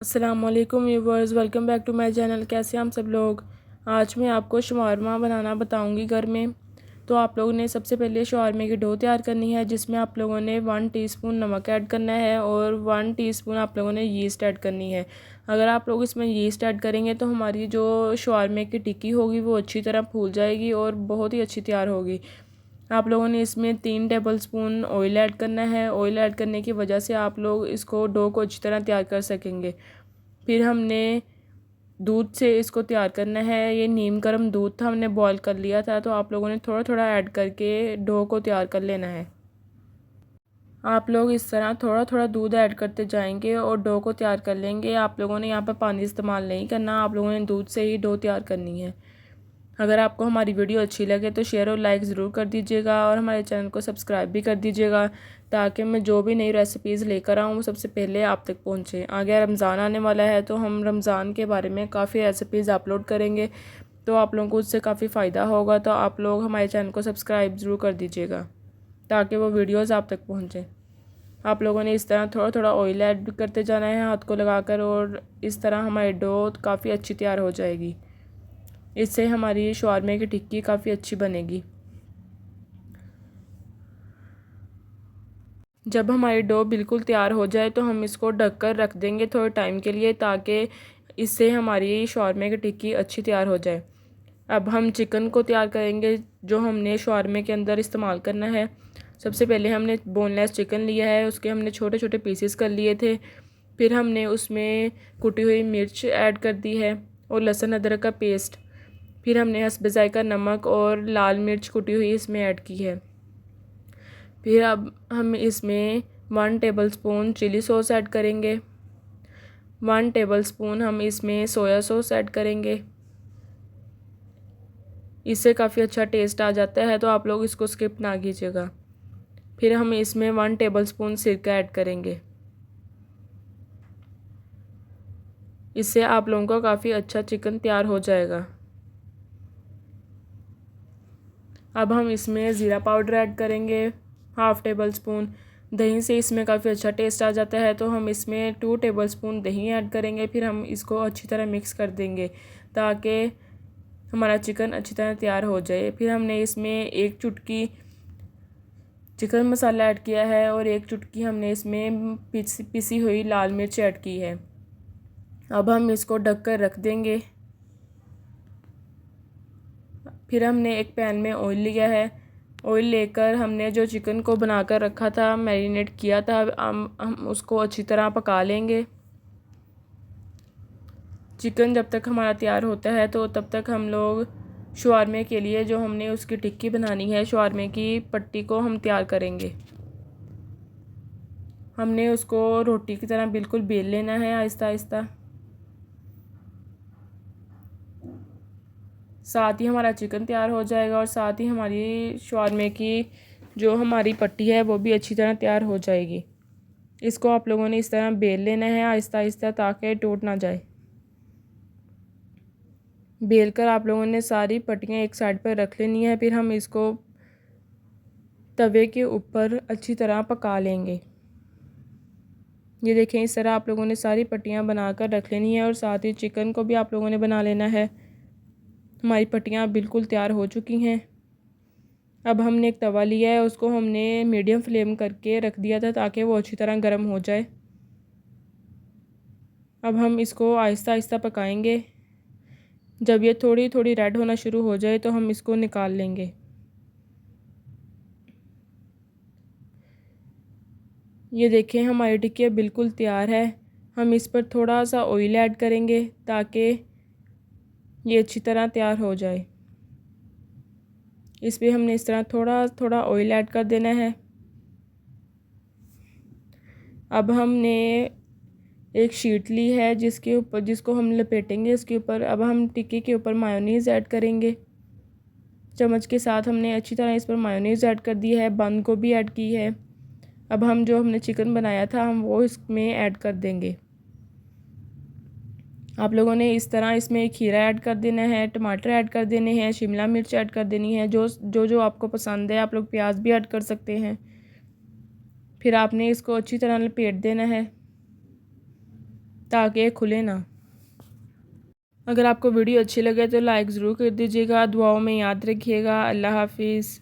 अस्सलाम वालेकुम viewers, welcome back to my channel. कैसे हैं हम सब लोग। आज मैं आपको शवारमा बनाना बताऊंगी घर में। तो आप लोगों ने सबसे पहले शवारमे की डो तैयार करनी है, जिसमें आप लोगों ने 1 टीस्पून नमक ऐड करना है और 1 टीस्पून आप लोगों ने यीस्ट ऐड करनी है। अगर आप लोग इसमें यीस्ट ऐड करेंगे तो हमारी जो शवारमे की टिक्की होगी वो अच्छी तरह फूल जाएगी और बहुत ही अच्छी तैयार होगी। आप लोगों ने इसमें 3 टेबलस्पून ऑयल ऐड करना है। ऑयल ऐड करने की वजह से आप लोग इसको डो को अच्छी तरह तैयार कर सकेंगे। फिर हमने दूध से इसको तैयार करना है। ये नीम गर्म दूध था, हमने बॉईल कर लिया था, तो आप लोगों ने थोड़ा थोड़ा ऐड करके डो को तैयार कर लेना है। आप लोग इस तरह थोड़ा थोड़ा दूध ऐड करते जाएंगे और डो को तैयार कर लेंगे। आप लोगों ने यहाँ पर पानी इस्तेमाल नहीं करना, आप लोगों ने दूध से ही डो तैयार करनी है। अगर आपको हमारी वीडियो अच्छी लगे तो शेयर और लाइक ज़रूर कर दीजिएगा और हमारे चैनल को सब्सक्राइब भी कर दीजिएगा, ताकि मैं जो भी नई रेसिपीज़ लेकर आऊँ वो सबसे पहले आप तक पहुँचे। आगे रमज़ान आने वाला है तो हम रमज़ान के बारे में काफ़ी रेसिपीज़ अपलोड करेंगे, तो आप लोगों को उससे काफ़ी फ़ायदा होगा। तो आप लोग हमारे चैनल को सब्सक्राइब ज़रूर कर दीजिएगा ताकि वो वीडियोज़ आप तक पहुँचें। आप लोगों ने इस तरह थोड़ा थोड़ा ऑयल ऐड करते जाना है हाथ को लगाकर, और इस तरह हमारी डो काफ़ी अच्छी तैयार हो जाएगी। इससे हमारी शवारमे की टिक्की काफ़ी अच्छी बनेगी। जब हमारी डो बिल्कुल तैयार हो जाए तो हम इसको ढककर रख देंगे थोड़े टाइम के लिए, ताकि इससे हमारी शवारमे की टिक्की अच्छी तैयार हो जाए। अब हम चिकन को तैयार करेंगे जो हमने शवारमे के अंदर इस्तेमाल करना है। सबसे पहले हमने बोनलेस चिकन लिया है, उसके हमने छोटे छोटे पीसेस कर लिए थे। फिर हमने उसमें कुटी हुई मिर्च ऐड कर दी है और लहसुन अदरक का पेस्ट। फिर हमने हस्बे ज़ायका नमक और लाल मिर्च कुटी हुई इसमें ऐड की है। फिर अब हम इसमें 1 टेबलस्पून चिली सॉस ऐड करेंगे। 1 टेबलस्पून हम इसमें सोया सॉस ऐड करेंगे। इससे काफ़ी अच्छा टेस्ट आ जाता है, तो आप लोग इसको स्किप ना कीजिएगा। फिर हम इसमें 1 टेबलस्पून सिरका ऐड करेंगे। इससे आप लोगों का काफ़ी अच्छा चिकन तैयार हो जाएगा। अब हम इसमें ज़ीरा पाउडर ऐड करेंगे 1/2 टेबलस्पून। दही से इसमें काफ़ी अच्छा टेस्ट आ जाता है, तो हम इसमें 2 टेबलस्पून दही ऐड करेंगे। फिर हम इसको अच्छी तरह मिक्स कर देंगे ताकि हमारा चिकन अच्छी तरह तैयार हो जाए। फिर हमने इसमें 1 चुटकी चिकन मसाला ऐड किया है और 1 चुटकी हमने इसमें पिसी हुई लाल मिर्च ऐड की है। अब हम इसको ढककर रख देंगे। फिर हमने एक पैन में ऑयल लिया है। ऑयल लेकर हमने जो चिकन को बनाकर रखा था, मैरिनेट किया था, हम उसको अच्छी तरह पका लेंगे। चिकन जब तक हमारा तैयार होता है तो तब तक हम लोग शवारमे के लिए जो हमने उसकी टिक्की बनानी है, शवारमे की पट्टी को हम तैयार करेंगे। हमने उसको रोटी की तरह बिल्कुल बेल लेना है आहिस्ता आहिस्ता। साथ ही हमारा चिकन तैयार हो जाएगा और साथ ही हमारी शवारमे की जो हमारी पट्टी है वो भी अच्छी तरह तैयार हो जाएगी। इसको आप लोगों ने इस तरह बेल लेना है आहिस्ता आहिस्ता, ताकि टूट ना जाए। बेल कर आप लोगों ने सारी पट्टियाँ एक साइड पर रख लेनी है। फिर हम इसको तवे के ऊपर अच्छी तरह पका लेंगे। ये देखें, इस तरह आप लोगों ने सारी पट्टियाँ बनाकर रख लेनी है और साथ ही चिकन को भी आप लोगों ने बना लेना है। हमारी पट्टियाँ बिल्कुल तैयार हो चुकी हैं। अब हमने एक तवा लिया है, उसको हमने मीडियम फ्लेम करके रख दिया था ताकि वो अच्छी तरह गर्म हो जाए। अब हम इसको आहिस्ता आहिस्ता पकाएंगे। जब ये थोड़ी थोड़ी रेड होना शुरू हो जाए तो हम इसको निकाल लेंगे। ये देखें, हमारी टिक्की बिल्कुल तैयार है। हम इस पर थोड़ा सा ऑयल ऐड करेंगे ताकि ये अच्छी तरह तैयार हो जाए। इस पर हमने इस तरह थोड़ा थोड़ा ऑयल ऐड कर देना है। अब हमने एक शीट ली है जिसको हम लपेटेंगे इसके ऊपर। अब हम टिक्की के ऊपर मायोनीज़ ऐड करेंगे। चम्मच के साथ हमने अच्छी तरह इस पर मायोनीज़ ऐड कर दी है, बंद गोभी ऐड की है। अब हम जो हमने चिकन बनाया था हम वो इसमें ऐड कर देंगे। आप लोगों ने इस तरह इसमें खीरा ऐड कर देना है, टमाटर ऐड कर देने हैं, शिमला मिर्च ऐड कर देनी है, जो आपको पसंद है। आप लोग प्याज भी ऐड कर सकते हैं। फिर आपने इसको अच्छी तरह लपेट देना है। ताकि ये खुले ना। अगर आपको वीडियो अच्छी लगे तो लाइक ज़रूर कर दीजिएगा। दुआओं में याद रखिएगा। अल्लाह हाफिज़।